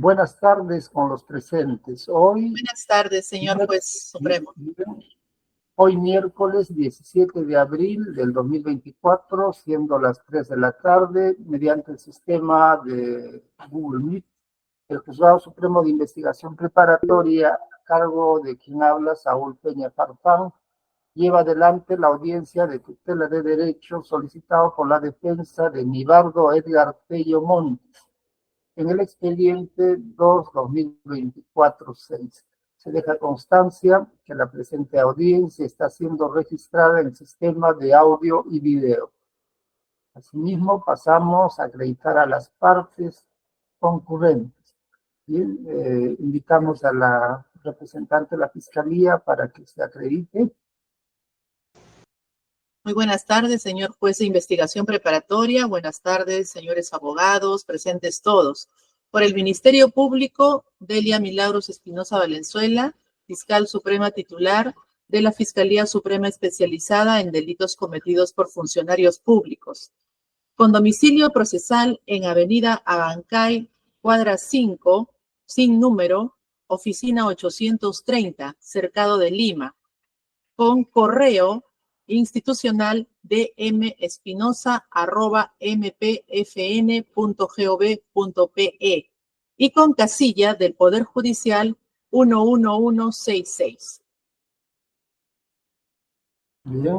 Buenas tardes con los presentes. Buenas tardes, señor juez supremo. Hoy miércoles 17 de abril del 2024, siendo las 3 de la tarde, mediante el sistema de Google Meet, el Juzgado Supremo de Investigación Preparatoria, a cargo de quien habla, Saúl Peña Farfán, lleva adelante la audiencia de tutela de derechos solicitado por la defensa de Nibardo Edgar Tello Montes en el expediente 2-2024-6. Se deja constancia que la presente audiencia está siendo registrada en el sistema de audio y video. Asimismo, pasamos a acreditar a las partes concurrentes. Bien, invitamos a la representante de la Fiscalía para que se acredite. Muy buenas tardes, señor juez de investigación preparatoria. Buenas tardes, señores abogados, presentes todos. Por el Ministerio Público, Delia Milagros Espinosa Valenzuela, fiscal suprema titular de la Fiscalía Suprema Especializada en Delitos Cometidos por Funcionarios Públicos. Con domicilio procesal en Avenida Abancay, cuadra 5, sin número, oficina 830, Cercado de Lima. Con correo institucional dmespinosa@mpfn.gov.pe y con casilla del Poder Judicial 11166. Bien,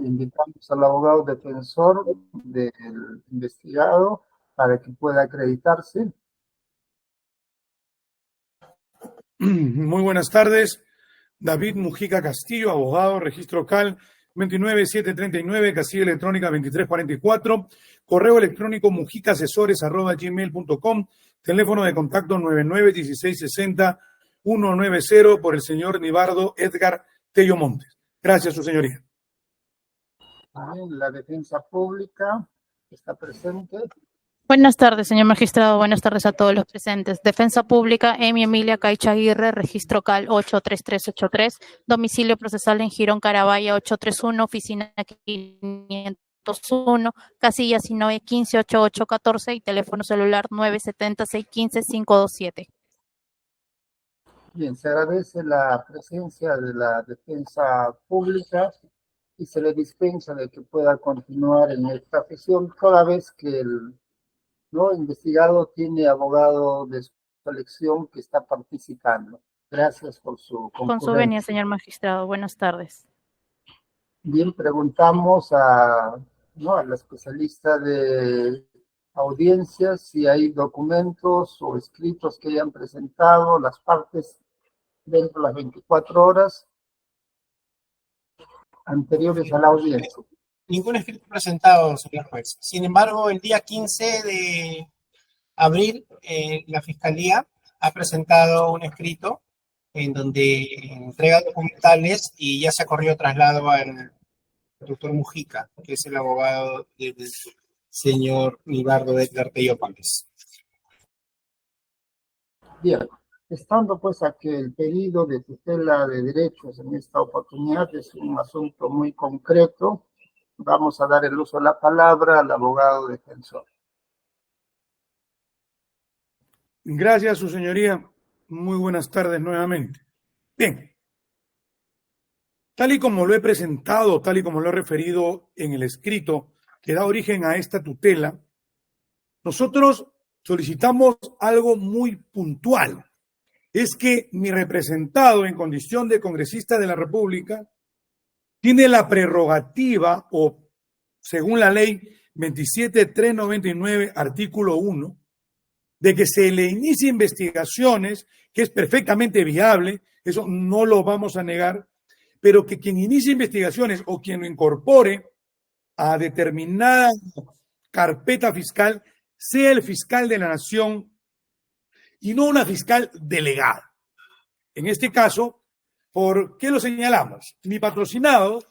invitamos al abogado defensor del investigado para que pueda acreditarse. Muy buenas tardes. David Mujica Castillo, abogado, registro CAL 29739, casilla electrónica 2344, correo electrónico mujicasesores@gmail.com, teléfono de contacto 991660-190 por el señor Nibardo Edgar Tello Montes. Gracias, su señoría. La defensa pública está presente. Buenas tardes, señor magistrado. Buenas tardes a todos los presentes. Defensa Pública, Emi Emilia Caicha Aguirre, registro CAL 83383, domicilio procesal en Girón Carabaya 831, oficina 501, casilla 1915-8814 y teléfono celular 970-615-527. Bien, se agradece la presencia de la defensa pública y se le dispensa de que pueda continuar en esta sesión toda vez que el investigado tiene abogado de su elección que está participando. Gracias por su concurrencia. Con su venia, señor magistrado. Buenas tardes. Bien, preguntamos a la especialista de audiencias si hay documentos o escritos que hayan presentado las partes dentro de las 24 horas anteriores a la audiencia. Ningún escrito presentado, señor juez. Sin embargo, el día 15 de abril, la Fiscalía ha presentado un escrito en donde entrega documentales y ya se ha corrido traslado al doctor Mujica, que es el abogado del señor Nibardo Edgar Tello Montes. Bien, estando pues a que el pedido de tutela de derechos en esta oportunidad es un asunto muy concreto, vamos a dar el uso de la palabra al abogado defensor. Gracias, su señoría. Muy buenas tardes nuevamente. Bien. Tal y como lo he presentado, tal y como lo he referido en el escrito que da origen a esta tutela, nosotros solicitamos algo muy puntual. Es que mi representado en condición de congresista de la República tiene la prerrogativa, o según la ley 27399, artículo 1, de que se le inicie investigaciones, que es perfectamente viable, eso no lo vamos a negar, pero que quien inicie investigaciones o quien lo incorpore a determinada carpeta fiscal sea el fiscal de la nación y no una fiscal delegada. En este caso, ¿por qué lo señalamos? Mi patrocinado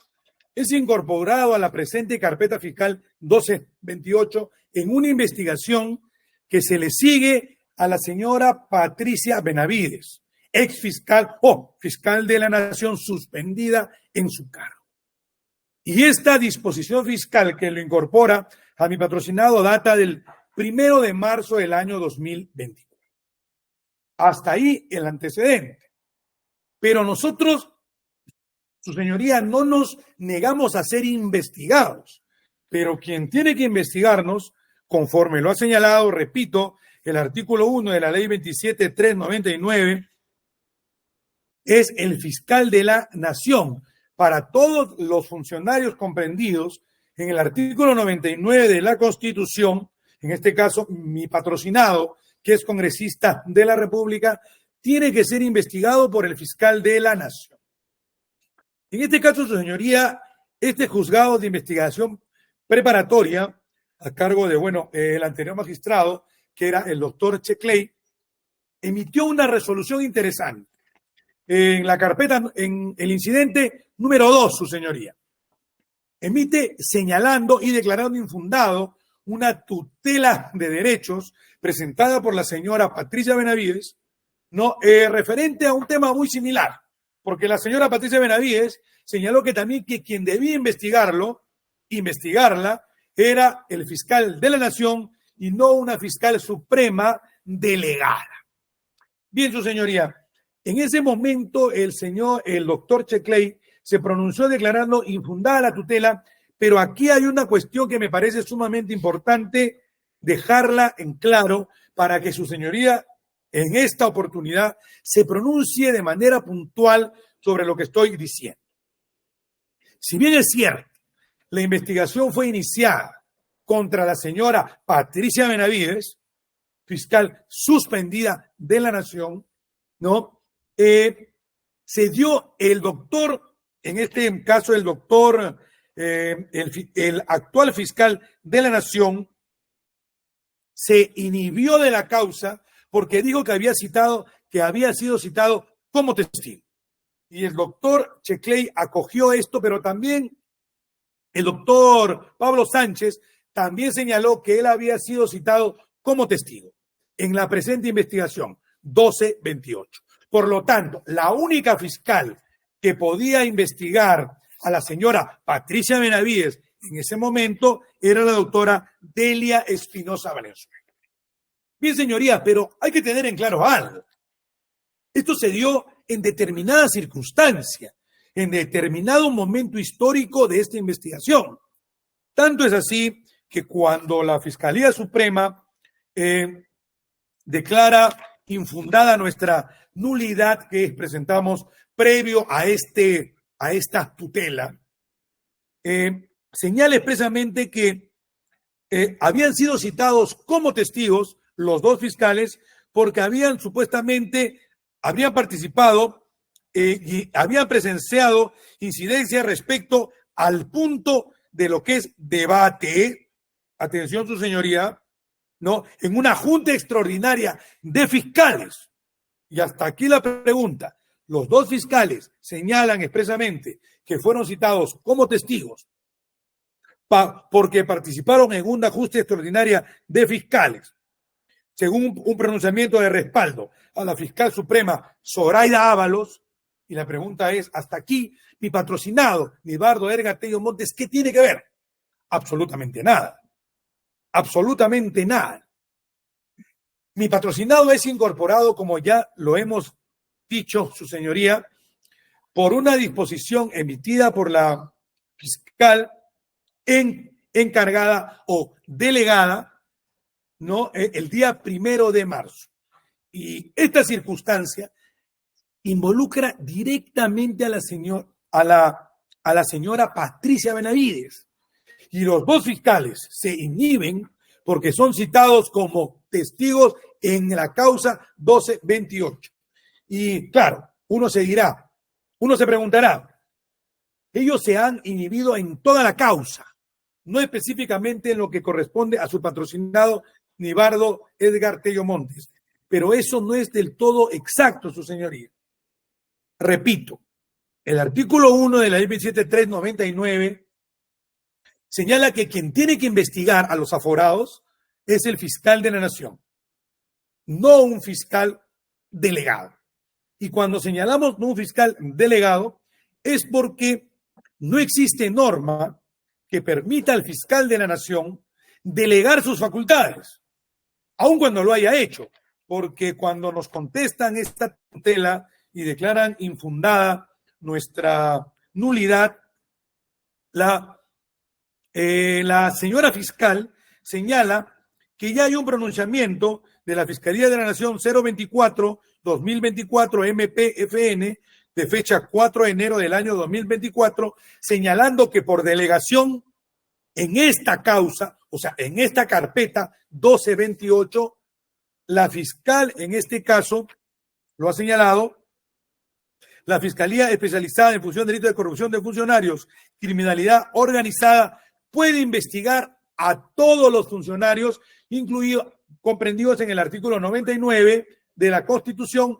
es incorporado a la presente carpeta fiscal 1228 en una investigación que se le sigue a la señora Patricia Benavides, ex fiscal o fiscal de la nación suspendida en su cargo. Y esta disposición fiscal que lo incorpora a mi patrocinado data del 1 de marzo del año 2024. Hasta ahí el antecedente. Pero nosotros, su señoría, no nos negamos a ser investigados. Pero quien tiene que investigarnos, conforme lo ha señalado, repito, el artículo 1 de la ley 27.399, es el fiscal de la nación. Para todos los funcionarios comprendidos en el artículo 99 de la Constitución, en este caso mi patrocinado, que es congresista de la República, tiene que ser investigado por el fiscal de la nación. En este caso, su señoría, este juzgado de investigación preparatoria, a cargo de, el anterior magistrado, que era el doctor Checley, emitió una resolución interesante en la carpeta, en el incidente número 2, su señoría. Emite señalando y declarando infundado una tutela de derechos presentada por la señora Patricia Benavides, referente a un tema muy similar, porque la señora Patricia Benavides señaló que también que quien debía investigarla, era el fiscal de la nación y no una fiscal suprema delegada. Bien, su señoría, en ese momento el doctor Checley se pronunció declarando infundada la tutela, pero aquí hay una cuestión que me parece sumamente importante dejarla en claro para que su señoría en esta oportunidad se pronuncie de manera puntual sobre lo que estoy diciendo. Si bien es cierto, la investigación fue iniciada contra la señora Patricia Benavides, fiscal suspendida de la nación, se dio el doctor, en este caso el doctor, el actual fiscal de la nación, se inhibió de la causa porque dijo que había sido citado como testigo. Y el doctor Checley acogió esto, pero también el doctor Pablo Sánchez también señaló que él había sido citado como testigo en la presente investigación 1228. Por lo tanto, la única fiscal que podía investigar a la señora Patricia Benavides en ese momento era la doctora Delia Espinosa Valenzuela. Bien, señoría, pero hay que tener en claro algo. Esto se dio en determinada circunstancia, en determinado momento histórico de esta investigación. Tanto es así que cuando la Fiscalía Suprema declara infundada nuestra nulidad que presentamos previo a esta tutela, señala expresamente que habían sido citados como testigos los dos fiscales porque habían participado y habían presenciado incidencias respecto al punto de lo que es debate, atención su señoría, en una junta extraordinaria de fiscales. Y hasta aquí la pregunta. Los dos fiscales señalan expresamente que fueron citados como testigos porque participaron en una junta extraordinaria de fiscales, según un pronunciamiento de respaldo a la fiscal suprema Zoraida Ábalos. Y la pregunta es, hasta aquí, mi patrocinado, Nibardo Edgar Tello Montes, ¿qué tiene que ver? Absolutamente nada. Absolutamente nada. Mi patrocinado es incorporado, como ya lo hemos dicho, su señoría, por una disposición emitida por la fiscal encargada o delegada, el día 1 de marzo. Y esta circunstancia involucra directamente a la señora Patricia Benavides. Y los dos fiscales se inhiben porque son citados como testigos en la causa 1228. Y claro, uno se preguntará, ellos se han inhibido en toda la causa, no específicamente en lo que corresponde a su patrocinado Nibardo Edgar Tello Montes. Pero eso no es del todo exacto, su señoría. Repito, el artículo 1 de la ley 27.399 señala que quien tiene que investigar a los aforados es el fiscal de la nación, no un fiscal delegado. Y cuando señalamos no un fiscal delegado es porque no existe norma que permita al fiscal de la nación delegar sus facultades, aun cuando lo haya hecho, porque cuando nos contestan esta tutela y declaran infundada nuestra nulidad, la señora fiscal señala que ya hay un pronunciamiento de la Fiscalía de la Nación 024-2024 MPFN de fecha 4 de enero del año 2024, señalando que por delegación en esta causa, o sea, en esta carpeta 1228, la fiscal en este caso lo ha señalado, la Fiscalía Especializada en Función de Delitos de Corrupción de Funcionarios, Criminalidad Organizada, puede investigar a todos los funcionarios, incluidos, comprendidos en el artículo 99 de la Constitución,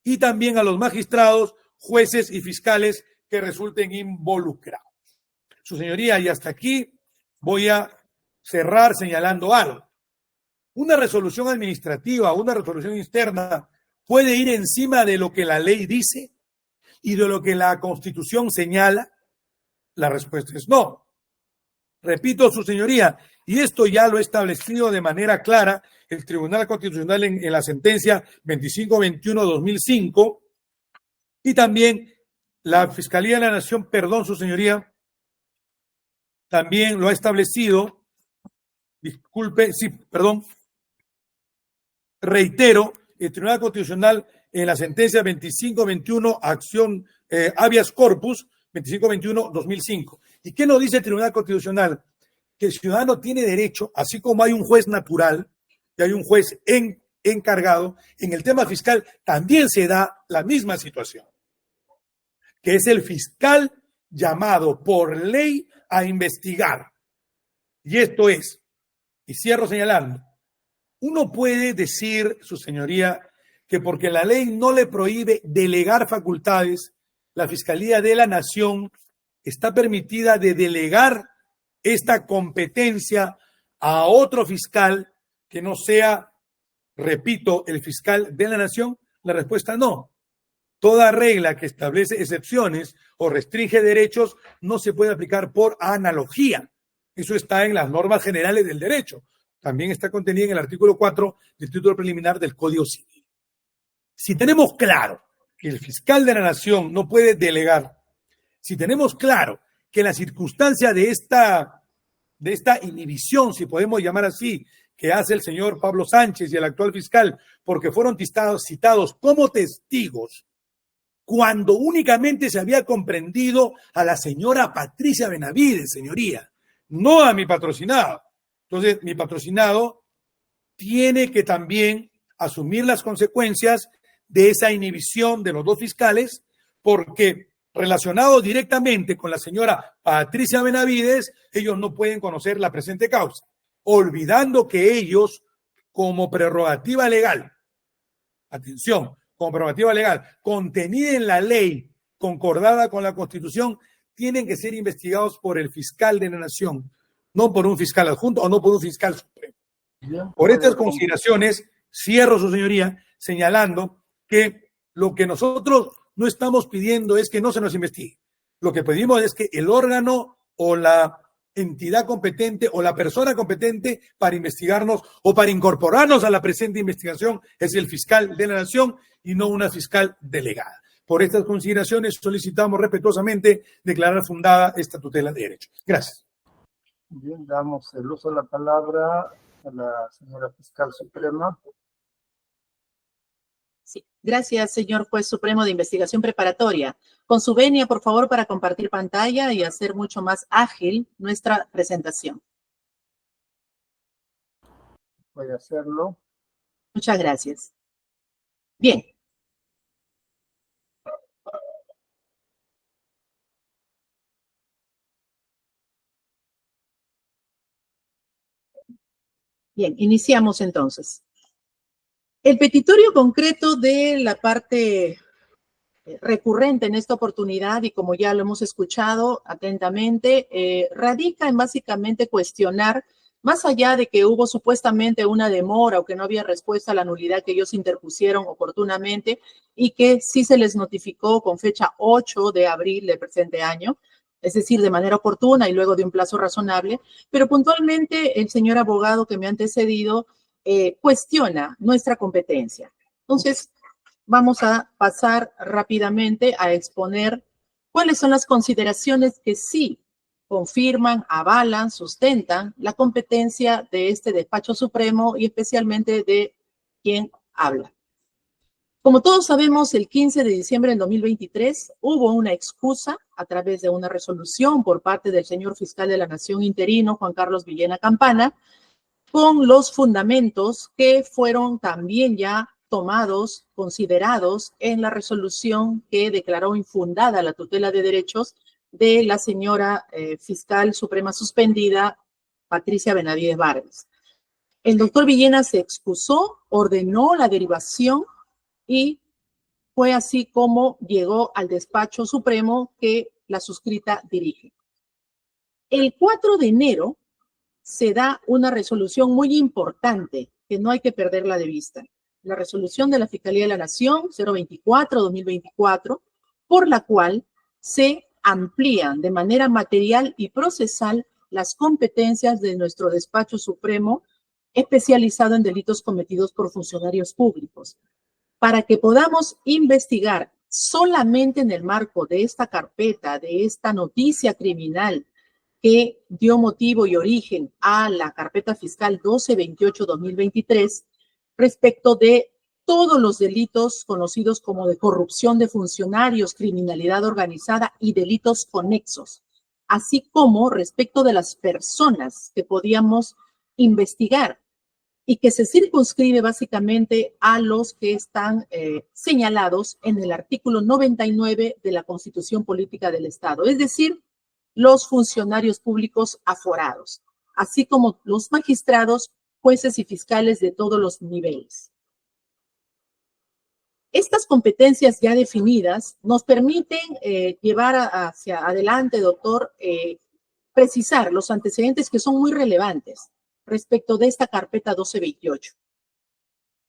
y también a los magistrados, jueces y fiscales que resulten involucrados. Su señoría, y hasta aquí voy a cerrar señalando algo. Una resolución administrativa, una resolución externa, puede ir encima de lo que la ley dice y de lo que la Constitución señala. La respuesta es no. Repito, su señoría, y esto ya lo ha establecido de manera clara el Tribunal Constitucional en la sentencia 2521-2005 y también la Fiscalía de la Nación, perdón, su señoría, también lo ha establecido, disculpe, sí, perdón, reitero, el Tribunal Constitucional en la sentencia 2521, acción habeas corpus, 2521-2005. ¿Y qué nos dice el Tribunal Constitucional? Que el ciudadano tiene derecho, así como hay un juez natural y hay un juez encargado, en el tema fiscal también se da la misma situación, que es el fiscal llamado por ley a investigar. Y esto es, y cierro señalando, uno puede decir, su señoría, que porque la ley no le prohíbe delegar facultades, la Fiscalía de la Nación está permitida de delegar esta competencia a otro fiscal que no sea, repito, el fiscal de la Nación. La respuesta no. Toda regla que establece excepciones o restringe derechos no se puede aplicar por analogía. Eso está en las normas generales del derecho. También está contenida en el artículo 4 del título preliminar del Código Civil. Si tenemos claro que el fiscal de la Nación no puede delegar, si tenemos claro que la circunstancia de esta inhibición, si podemos llamar así, que hace el señor Pablo Sánchez y el actual fiscal, porque fueron citados como testigos, cuando únicamente se había comprendido a la señora Patricia Benavides, señoría, no a mi patrocinado. Entonces, mi patrocinado tiene que también asumir las consecuencias de esa inhibición de los dos fiscales, porque relacionado directamente con la señora Patricia Benavides, ellos no pueden conocer la presente causa, olvidando que ellos, como prerrogativa legal, atención, como prerrogativa legal, contenida en la ley, concordada con la Constitución, tienen que ser investigados por el fiscal de la Nación, no por un fiscal adjunto o no por un fiscal supremo. Por estas consideraciones, cierro, su señoría, señalando que lo que nosotros no estamos pidiendo es que no se nos investigue. Lo que pedimos es que el órgano o la entidad competente o la persona competente para investigarnos o para incorporarnos a la presente investigación es el fiscal de la Nación y no una fiscal delegada. Por estas consideraciones solicitamos respetuosamente declarar fundada esta tutela de derechos. Gracias. Bien, damos el uso de la palabra a la señora fiscal suprema. Sí. Gracias, señor juez supremo de investigación preparatoria. Con su venia, por favor, para compartir pantalla y hacer mucho más ágil nuestra presentación. Voy a hacerlo. Muchas gracias. Bien. Bien, iniciamos entonces. El petitorio concreto de la parte recurrente en esta oportunidad, y como ya lo hemos escuchado atentamente, radica en básicamente cuestionar, más allá de que hubo supuestamente una demora o que no había respuesta a la nulidad que ellos interpusieron oportunamente y que sí se les notificó con fecha 8 de abril del presente año, es decir, de manera oportuna y luego de un plazo razonable, pero puntualmente el señor abogado que me ha antecedido cuestiona nuestra competencia. Entonces, vamos a pasar rápidamente a exponer cuáles son las consideraciones que sí confirman, avalan, sustentan la competencia de este despacho supremo y especialmente de quien habla. Como todos sabemos, el 15 de diciembre del 2023 hubo una excusa a través de una resolución por parte del señor fiscal de la Nación interino, Juan Carlos Villena Campana, con los fundamentos que fueron también ya tomados, considerados en la resolución que declaró infundada la tutela de derechos de la señora fiscal suprema suspendida, Patricia Benavides Vargas. El doctor Villena se excusó, ordenó la derivación y fue así como llegó al despacho supremo que la suscrita dirige. El 4 de enero se da una resolución muy importante que no hay que perderla de vista. La resolución de la Fiscalía de la Nación 024-2024, por la cual se amplían de manera material y procesal las competencias de nuestro despacho supremo especializado en delitos cometidos por funcionarios públicos, para que podamos investigar solamente en el marco de esta carpeta, de esta noticia criminal que dio motivo y origen a la carpeta fiscal 1228-2023 respecto de todos los delitos conocidos como de corrupción de funcionarios, criminalidad organizada y delitos conexos, así como respecto de las personas que podíamos investigar y que se circunscribe básicamente a los que están señalados en el artículo 99 de la Constitución Política del Estado, es decir, los funcionarios públicos aforados, así como los magistrados, jueces y fiscales de todos los niveles. Estas competencias ya definidas nos permiten llevar hacia adelante, doctor, precisar los antecedentes que son muy relevantes respecto de esta carpeta 1228.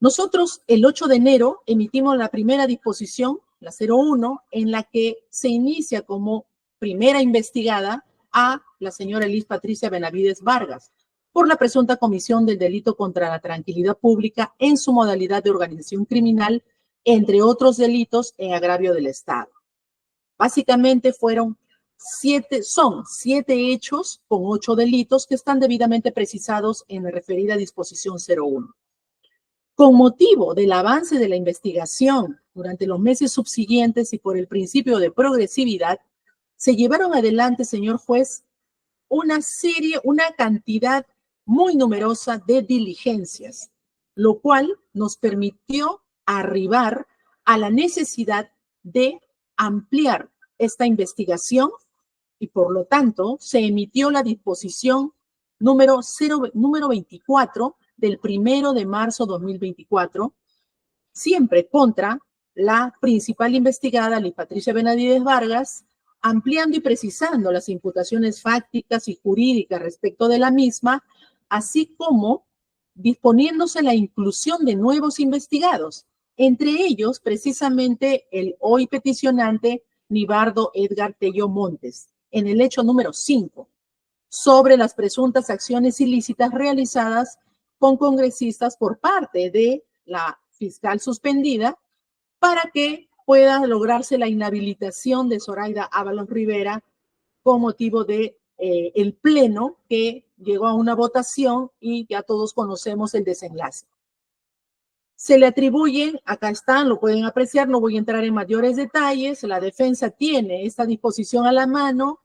Nosotros el 8 de enero emitimos la primera disposición, la 01, en la que se inicia como primera investigada a la señora Liz Patricia Benavides Vargas por la presunta comisión del delito contra la tranquilidad pública en su modalidad de organización criminal, entre otros delitos en agravio del Estado. Básicamente son siete hechos con 8 delitos que están debidamente precisados en la referida disposición 01. Con motivo del avance de la investigación durante los meses subsiguientes y por el principio de progresividad, se llevaron adelante, señor juez, una cantidad muy numerosa de diligencias, lo cual nos permitió arribar a la necesidad de ampliar esta investigación y por lo tanto se emitió la disposición número 24 del 1 de marzo de 2024, siempre contra la principal investigada, Liz Patricia Benavides Vargas, ampliando y precisando las imputaciones fácticas y jurídicas respecto de la misma, así como disponiéndose la inclusión de nuevos investigados, entre ellos precisamente el hoy peticionante Nibardo Edgar Tello Montes, en el hecho número 5, sobre las presuntas acciones ilícitas realizadas con congresistas por parte de la fiscal suspendida para que pueda lograrse la inhabilitación de Zoraida Ábalos Rivera con motivo de el pleno que llegó a una votación y ya todos conocemos el desenlace. Se le atribuyen, acá están, lo pueden apreciar, no voy a entrar en mayores detalles, la defensa tiene esta disposición a la mano.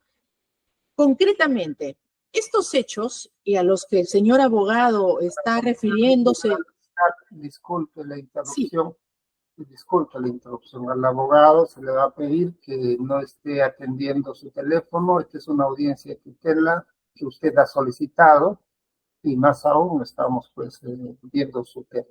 Concretamente, estos hechos y a los que el señor abogado está refiriéndose. Disculpe la interrupción. Sí. Disculpe la interrupción. Al abogado se le va a pedir que no esté atendiendo su teléfono. Esta es una audiencia de tutela que usted ha solicitado y más aún estamos viendo su tema.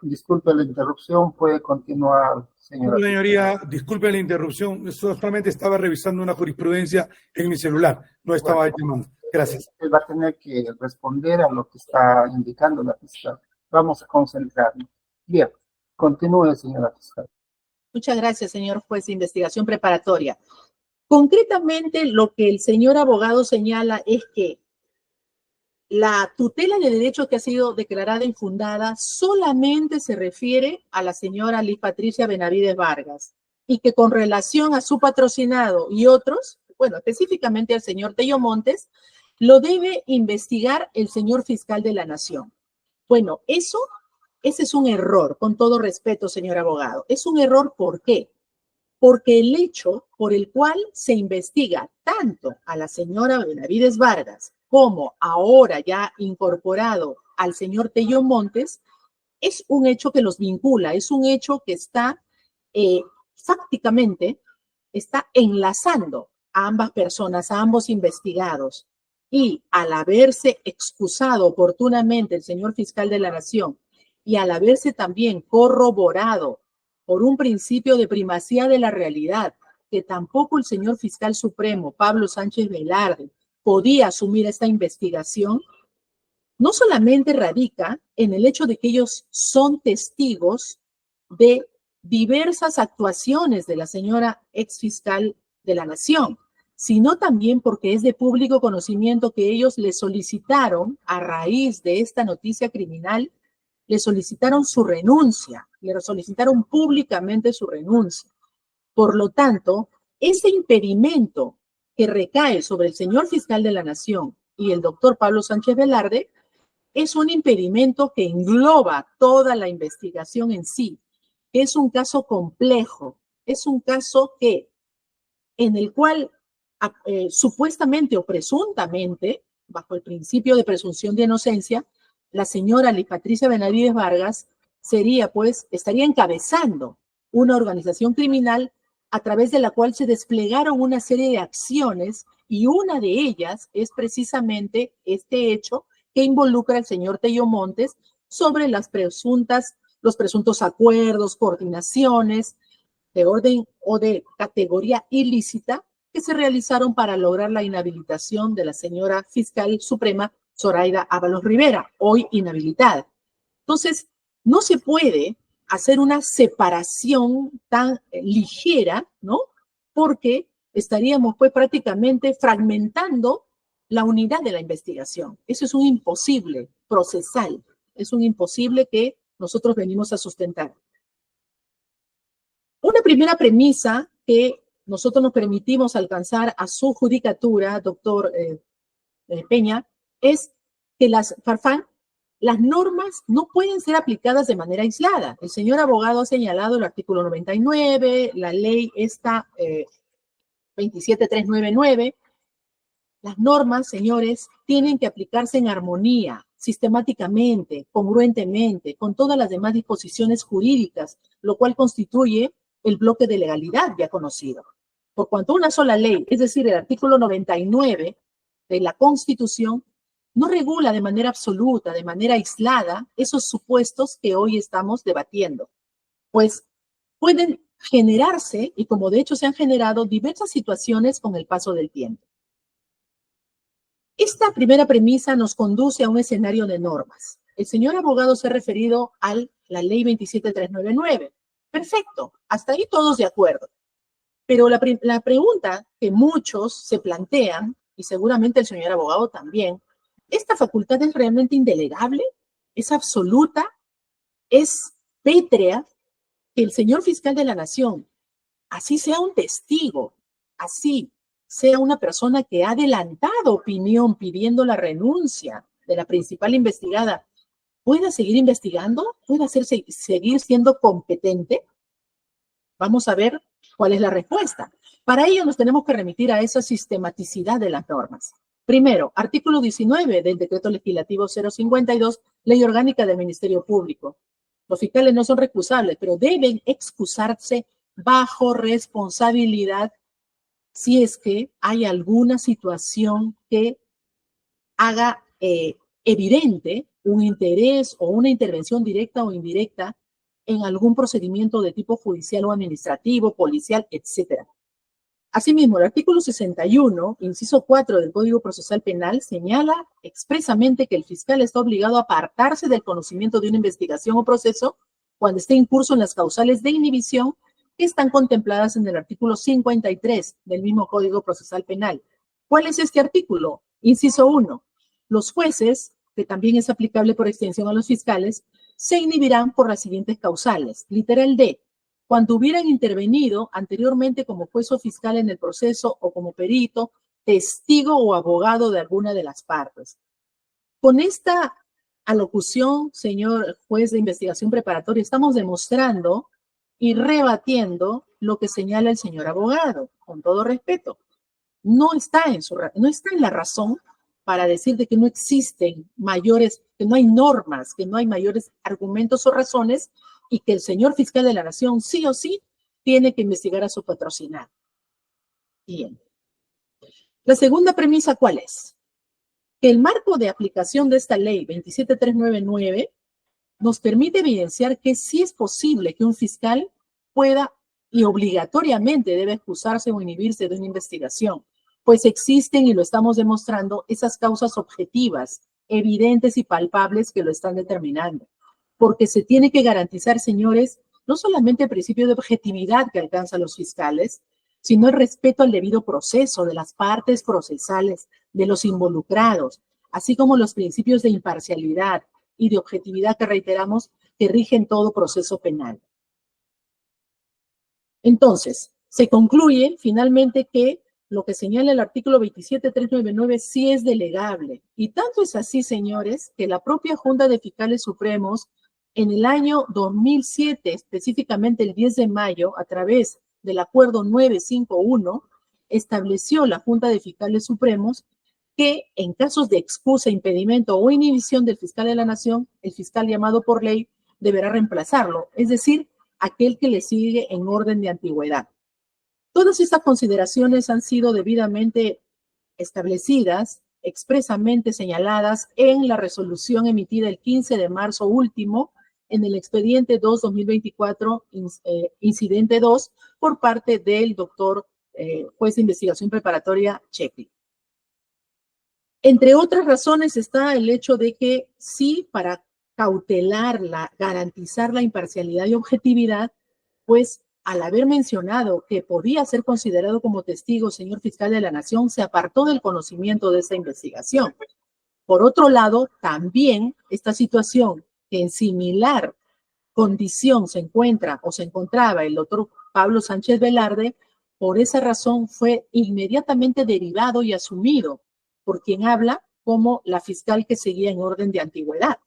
Disculpe la interrupción, puede continuar, señora. Señoría, disculpe la interrupción, solamente estaba revisando una jurisprudencia en mi celular, no estaba llamando. Gracias. Usted va a tener que responder a lo que está indicando la fiscal. Vamos a concentrarnos. Bien, continúe, señora fiscal. Muchas gracias, señor juez de investigación preparatoria. Concretamente, lo que el señor abogado señala es que la tutela de derechos que ha sido declarada infundada solamente se refiere a la señora Liz Patricia Benavides Vargas y que con relación a su patrocinado y otros, bueno, específicamente al señor Tello Montes, lo debe investigar el señor fiscal de la Nación. Bueno, ese es un error, con todo respeto, señor abogado. Es un error, ¿por qué? Porque el hecho por el cual se investiga tanto a la señora Benavides Vargas como ahora ya incorporado al señor Tello Montes, es un hecho que los vincula, es un hecho que está fácticamente, está enlazando a ambas personas, a ambos investigados. Y al haberse excusado oportunamente el señor fiscal de la Nación y al haberse también corroborado por un principio de primacía de la realidad, que tampoco el señor fiscal supremo, Pablo Sánchez Velarde, podía asumir esta investigación, no solamente radica en el hecho de que ellos son testigos de diversas actuaciones de la señora exfiscal de la Nación, sino también porque es de público conocimiento que ellos le solicitaron, a raíz de esta noticia criminal, le solicitaron su renuncia, le solicitaron públicamente su renuncia. Por lo tanto, ese impedimento que recae sobre el señor fiscal de la Nación y el doctor Pablo Sánchez Velarde es un impedimento que engloba toda la investigación en sí. Es un caso complejo, es un caso en el cual supuestamente o presuntamente, bajo el principio de presunción de inocencia, la señora Liz Patricia Benavides Vargas estaría encabezando una organización criminal a través de la cual se desplegaron una serie de acciones y una de ellas es precisamente este hecho que involucra al señor Tello Montes sobre los presuntos acuerdos, coordinaciones de orden o de categoría ilícita que se realizaron para lograr la inhabilitación de la señora fiscal suprema Zoraida Ábalos Rivera, hoy inhabilitada. Entonces, no se puede hacer una separación tan ligera, ¿no? Porque estaríamos pues prácticamente fragmentando la unidad de la investigación. Eso es un imposible procesal, es un imposible que nosotros venimos a sustentar. Una primera premisa que nosotros nos permitimos alcanzar a su judicatura, doctor Peña, es que las normas no pueden ser aplicadas de manera aislada. El señor abogado ha señalado el artículo 99, la ley esta 27399. Las normas, señores, tienen que aplicarse en armonía, sistemáticamente, congruentemente, con todas las demás disposiciones jurídicas, lo cual constituye el bloque de legalidad ya conocido. Por cuanto una sola ley, es decir, el artículo 99 de la Constitución, no regula de manera absoluta, de manera aislada, esos supuestos que hoy estamos debatiendo. Pues pueden generarse, y como de hecho se han generado, diversas situaciones con el paso del tiempo. Esta primera premisa nos conduce a un escenario de normas. El señor abogado se ha referido a la ley 27399. Perfecto, hasta ahí todos de acuerdo. Pero la pregunta que muchos se plantean, y seguramente el señor abogado también, ¿esta facultad es realmente indelegable? ¿Es absoluta? ¿Es pétrea? Que el señor fiscal de la Nación, así sea un testigo, así sea una persona que ha adelantado opinión pidiendo la renuncia de la principal investigada, ¿pueda seguir investigando? ¿Puede seguir siendo competente? Vamos a ver cuál es la respuesta. Para ello nos tenemos que remitir a esa sistematicidad de las normas. Primero, artículo 19 del Decreto Legislativo 052, Ley Orgánica del Ministerio Público. Los fiscales no son recusables, pero deben excusarse bajo responsabilidad si es que hay alguna situación que haga evidente un interés o una intervención directa o indirecta en algún procedimiento de tipo judicial o administrativo, policial, etc. Asimismo, el artículo 61, inciso 4 del Código Procesal Penal señala expresamente que el fiscal está obligado a apartarse del conocimiento de una investigación o proceso cuando esté en curso en las causales de inhibición que están contempladas en el artículo 53 del mismo Código Procesal Penal. ¿Cuál es este artículo? Inciso 1. Los jueces, que también es aplicable por extensión a los fiscales, se inhibirán por las siguientes causales. Literal D. Cuando hubieran intervenido anteriormente como juez o fiscal en el proceso o como perito, testigo o abogado de alguna de las partes. Con esta alocución, señor juez de investigación preparatoria, estamos demostrando y rebatiendo lo que señala el señor abogado, con todo respeto. No está en la razón para decir de que no existen mayores, que no hay normas, que no hay mayores argumentos o razones y que el señor fiscal de la Nación sí o sí tiene que investigar a su patrocinado. Bien. La segunda premisa, ¿cuál es? Que el marco de aplicación de esta ley 27399 nos permite evidenciar que sí es posible que un fiscal pueda y obligatoriamente debe excusarse o inhibirse de una investigación, pues existen, y lo estamos demostrando, esas causas objetivas, evidentes y palpables que lo están determinando. Porque se tiene que garantizar, señores, no solamente el principio de objetividad que alcanzan los fiscales, sino el respeto al debido proceso de las partes procesales, de los involucrados, así como los principios de imparcialidad y de objetividad que reiteramos que rigen todo proceso penal. Entonces, se concluye finalmente que lo que señala el artículo 27399 sí es delegable. Y tanto es así, señores, que la propia Junta de Fiscales Supremos en el año 2007, específicamente el 10 de mayo, a través del acuerdo 951, estableció la Junta de Fiscales Supremos que en casos de excusa, impedimento o inhibición del fiscal de la Nación, el fiscal llamado por ley deberá reemplazarlo, es decir, aquel que le sigue en orden de antigüedad. Todas estas consideraciones han sido debidamente establecidas, expresamente señaladas en la resolución emitida el 15 de marzo último en el expediente 2-2024, incidente 2, por parte del doctor juez de investigación preparatoria Checli. Entre otras razones está el hecho de que sí, para garantizar la imparcialidad y objetividad, pues al haber mencionado que podía ser considerado como testigo, señor fiscal de la Nación, se apartó del conocimiento de esta investigación. Por otro lado, también esta situación que en similar condición se encontraba el doctor Pablo Sánchez Velarde, por esa razón fue inmediatamente derivado y asumido por quien habla como la fiscal que seguía en orden de antigüedad.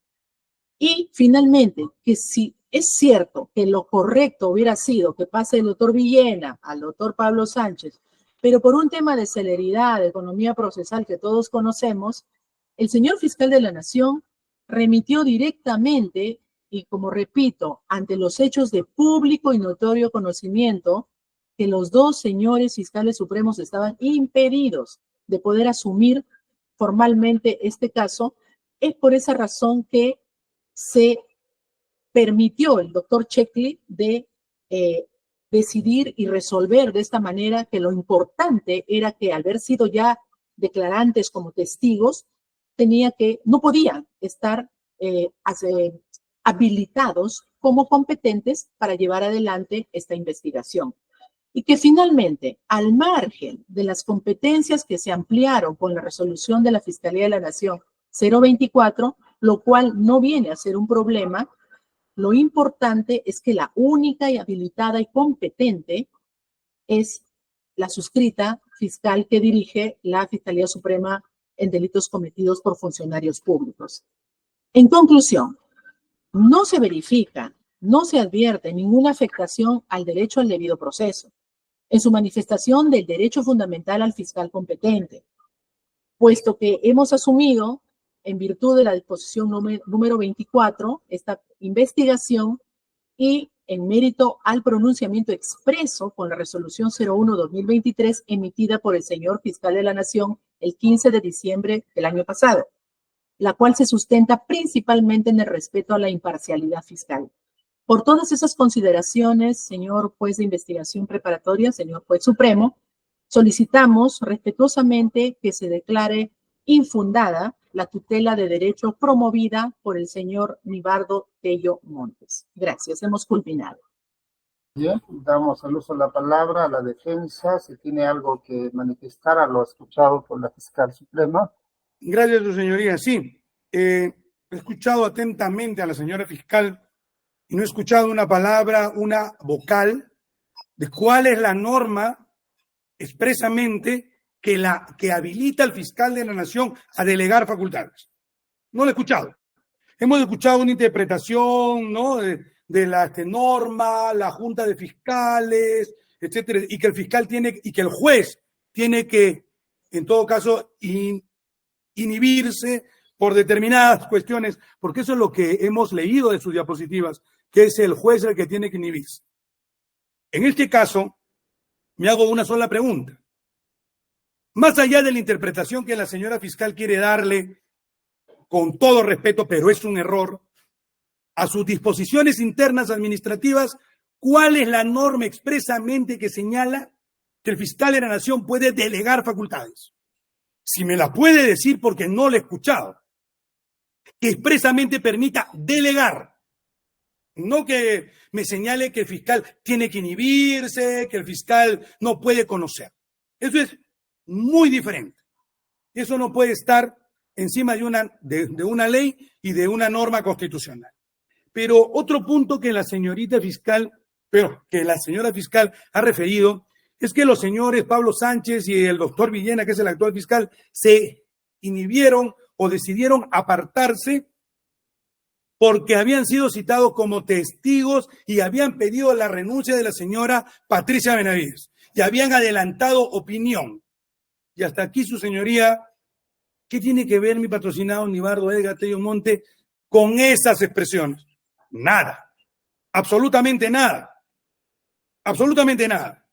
Y finalmente, que si es cierto que lo correcto hubiera sido que pase el doctor Villena al doctor Pablo Sánchez, pero por un tema de celeridad, de economía procesal que todos conocemos, el señor fiscal de la Nación remitió directamente, y como repito, ante los hechos de público y notorio conocimiento, que los dos señores fiscales supremos estaban impedidos de poder asumir formalmente este caso. Es por esa razón que se permitió el doctor Checli de decidir y resolver de esta manera que lo importante era que al haber sido ya declarantes como testigos, no podían estar habilitados como competentes para llevar adelante esta investigación. Y que finalmente, al margen de las competencias que se ampliaron con la resolución de la Fiscalía de la Nación 024, lo cual no viene a ser un problema, lo importante es que la única y habilitada y competente es la suscrita fiscal que dirige la Fiscalía Suprema en delitos cometidos por funcionarios públicos. En conclusión, no se verifica, no se advierte ninguna afectación al derecho al debido proceso, en su manifestación del derecho fundamental al fiscal competente, puesto que hemos asumido, en virtud de la disposición número 24, esta investigación y en mérito al pronunciamiento expreso con la resolución 01-2023 emitida por el señor fiscal de la Nación el 15 de diciembre del año pasado, la cual se sustenta principalmente en el respeto a la imparcialidad fiscal. Por todas esas consideraciones, señor juez de investigación preparatoria, señor juez supremo, solicitamos respetuosamente que se declare infundada la tutela de derecho promovida por el señor Nibardo Tello Montes. Gracias, hemos culminado. Bien, damos al uso de la palabra a la defensa. Si tiene algo que manifestar a lo escuchado por la fiscal suprema. Gracias, su señoría. Sí, he escuchado atentamente a la señora fiscal y no he escuchado una palabra, una vocal, de cuál es la norma expresamente que habilita al fiscal de la Nación a delegar facultades. No lo he escuchado. Hemos escuchado una interpretación, ¿no?, de la norma, la junta de fiscales, etcétera, y que el fiscal tiene, y que el juez tiene que, en todo caso, inhibirse por determinadas cuestiones, porque eso es lo que hemos leído de sus diapositivas, que es el juez el que tiene que inhibirse. En este caso, me hago una sola pregunta. Más allá de la interpretación que la señora fiscal quiere darle, con todo respeto, pero es un error, a sus disposiciones internas administrativas, ¿cuál es la norma expresamente que señala que el fiscal de la Nación puede delegar facultades? Si me la puede decir, porque no la he escuchado, que expresamente permita delegar, no que me señale que el fiscal tiene que inhibirse, que el fiscal no puede conocer. Eso es muy diferente. Eso no puede estar encima de una ley y de una norma constitucional. Pero otro punto que la señora fiscal ha referido es que los señores Pablo Sánchez y el doctor Villena, que es el actual fiscal, se inhibieron o decidieron apartarse porque habían sido citados como testigos y habían pedido la renuncia de la señora Patricia Benavides y habían adelantado opinión. Y hasta aquí, su señoría, ¿qué tiene que ver mi patrocinado Nibardo Edgar Tello Monte con esas expresiones? Nada, absolutamente nada, absolutamente nada.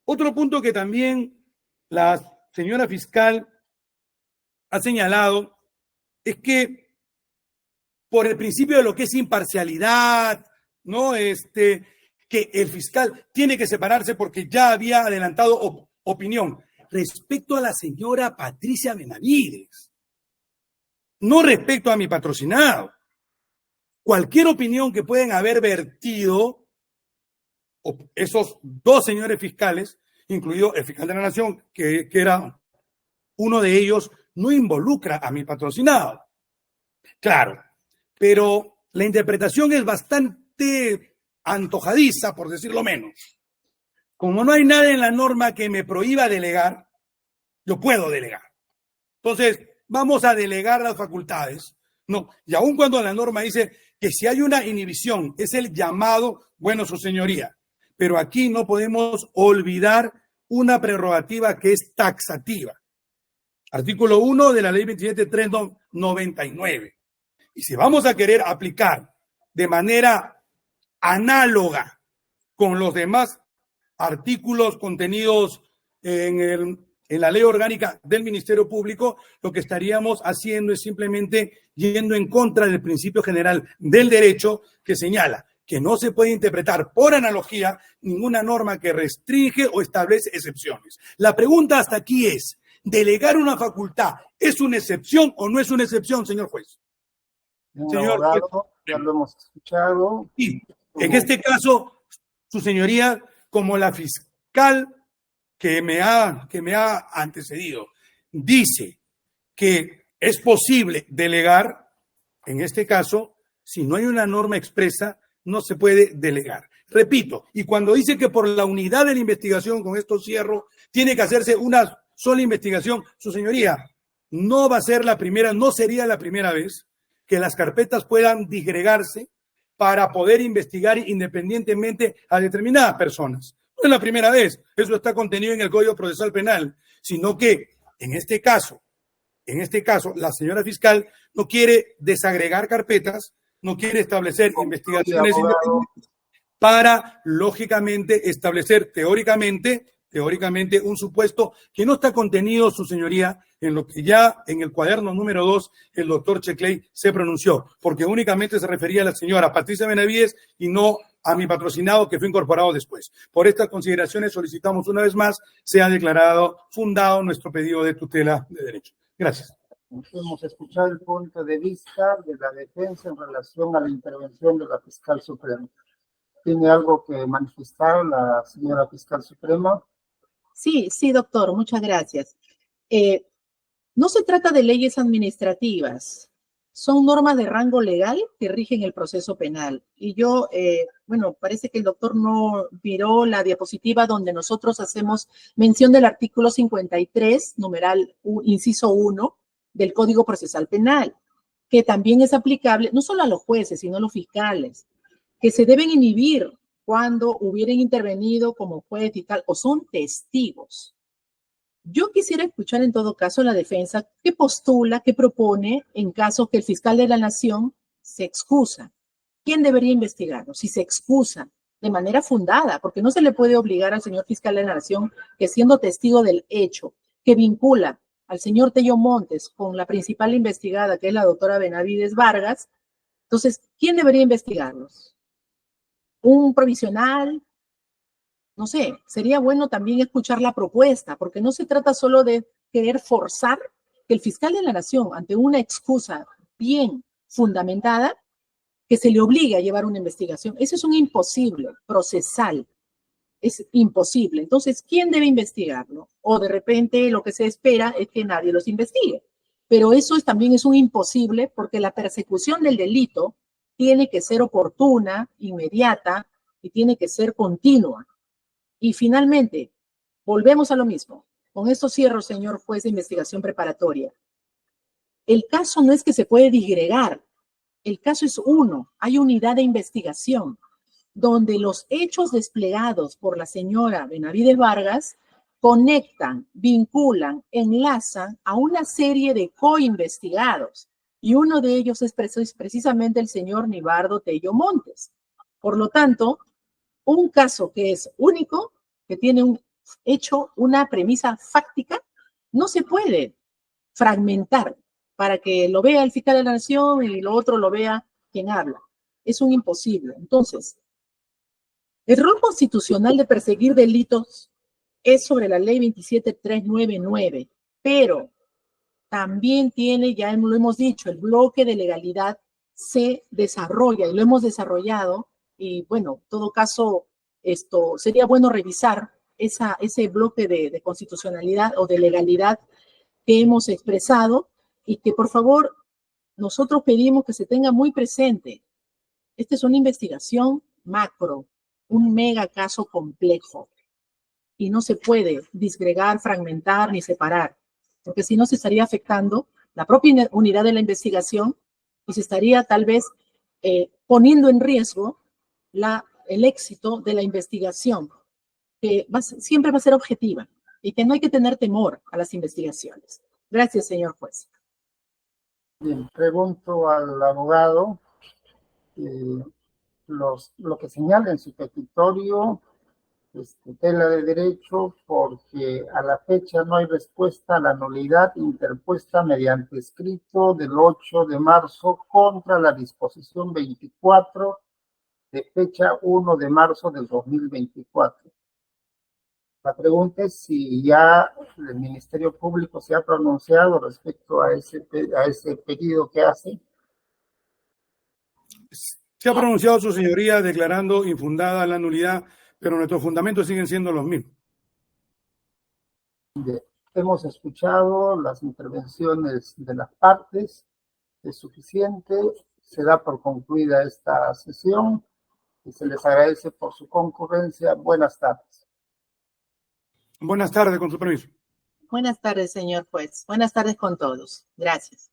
Otro punto que también la señora fiscal ha señalado es que por el principio de lo que es imparcialidad, ¿no? Que el fiscal tiene que separarse porque ya había adelantado opinión respecto a la señora Patricia Benavides, no respecto a mi patrocinado. Cualquier opinión que pueden haber vertido esos dos señores fiscales, incluido el fiscal de la Nación, que era uno de ellos, no involucra a mi patrocinado. Claro, pero la interpretación es bastante antojadiza, por decirlo menos. Como no hay nada en la norma que me prohíba delegar, yo puedo delegar. Entonces, vamos a delegar las facultades. No, y aun cuando la norma dice que si hay una inhibición, es el llamado, bueno, su señoría, pero aquí no podemos olvidar una prerrogativa que es taxativa. Artículo 1 de la ley 27.399. Y si vamos a querer aplicar de manera análoga con los demás artículos contenidos en la ley orgánica del Ministerio Público, lo que estaríamos haciendo es simplemente yendo en contra del principio general del derecho que señala que no se puede interpretar por analogía ninguna norma que restringe o establece excepciones. La pregunta hasta aquí es, ¿delegar una facultad es una excepción o no es una excepción, señor juez? Señor abogado, ya lo hemos escuchado. Sí, en este caso, su señoría, como la fiscal que me ha antecedido, dice que es posible delegar, en este caso, si no hay una norma expresa, no se puede delegar. Repito, y cuando dice que por la unidad de la investigación, con esto cierro, tiene que hacerse una sola investigación, su señoría, no va a ser la primera, no sería la primera vez que las carpetas puedan disgregarse para poder investigar independientemente a determinadas personas. No es la primera vez, eso está contenido en el Código Procesal Penal, sino que en este caso, la señora fiscal no quiere desagregar carpetas, no quiere establecer investigaciones independientes para, lógicamente, establecer teóricamente un supuesto que no está contenido, su señoría, en lo que ya en el cuaderno número 2 el doctor Checley se pronunció, porque únicamente se refería a la señora Patricia Benavides y no a mi patrocinado que fue incorporado después. Por estas consideraciones solicitamos una vez más sea declarado fundado nuestro pedido de tutela de derecho. Gracias. Hemos escuchado el punto de vista de la defensa en relación a la intervención de la fiscal suprema. ¿Tiene algo que manifestar la señora fiscal suprema? Sí, doctor, muchas gracias. No se trata de leyes administrativas, son normas de rango legal que rigen el proceso penal. Y yo, bueno, parece que el doctor no miró la diapositiva donde nosotros hacemos mención del artículo 53, numeral inciso 1 del Código Procesal Penal, que también es aplicable no solo a los jueces, sino a los fiscales, que se deben inhibir cuando hubieran intervenido como juez y tal, o son testigos. Yo quisiera escuchar en todo caso la defensa que postula, que propone en caso que el fiscal de la nación se excusa. ¿Quién debería investigarlo? Si se excusa de manera fundada, porque no se le puede obligar al señor fiscal de la nación que siendo testigo del hecho, que vincula al señor Tello Montes con la principal investigada, que es la doctora Benavides Vargas. Entonces, ¿quién debería investigarlos? ¿Un provisional? No sé, sería bueno también escuchar la propuesta, porque no se trata solo de querer forzar que el fiscal de la nación, ante una excusa bien fundamentada, que se le obligue a llevar una investigación. Eso es un imposible procesal, es imposible. Entonces, ¿quién debe investigarlo? O de repente lo que se espera es que nadie los investigue. Pero eso también es un imposible porque la persecución del delito tiene que ser oportuna, inmediata y tiene que ser continua. Y finalmente, volvemos a lo mismo. Con esto cierro, señor juez de investigación preparatoria. El caso no es que se puede disgregar. El caso es uno. Hay unidad de investigación donde los hechos desplegados por la señora Benavides Vargas conectan, vinculan, enlazan a una serie de coinvestigados. Y uno de ellos es precisamente el señor Nibardo Tello Montes. Por lo tanto, un caso que es único, que tiene un hecho, una premisa fáctica, no se puede fragmentar para que lo vea el fiscal de la nación y lo otro lo vea quien habla. Es un imposible. Entonces, el rol constitucional de perseguir delitos es sobre la ley 27399, pero también tiene, ya lo hemos dicho, el bloque de legalidad se desarrolla y lo hemos desarrollado. Y bueno, en todo caso, esto sería bueno revisar ese bloque de constitucionalidad o de legalidad que hemos expresado y que por favor nosotros pedimos que se tenga muy presente. Esta es una investigación macro, un mega caso complejo y no se puede disgregar, fragmentar ni separar, porque si no se estaría afectando la propia unidad de la investigación y se estaría tal vez poniendo en riesgo el éxito de la investigación, que siempre va a ser objetiva y que no hay que tener temor a las investigaciones. Gracias, señor juez. Bien, pregunto al abogado lo que señala en su petitorio tela de derecho porque a la fecha no hay respuesta a la nulidad interpuesta mediante escrito del 8 de marzo contra la disposición 24 de fecha 1 de marzo del 2024. La pregunta es si ya el Ministerio Público se ha pronunciado respecto a ese pedido que hace. Se ha pronunciado su señoría declarando infundada la nulidad, pero nuestros fundamentos siguen siendo los mismos. Hemos escuchado las intervenciones de las partes, es suficiente, se da por concluida esta sesión y se les agradece por su concurrencia. Buenas tardes. Buenas tardes, con su permiso. Buenas tardes, señor juez. Buenas tardes con todos. Gracias.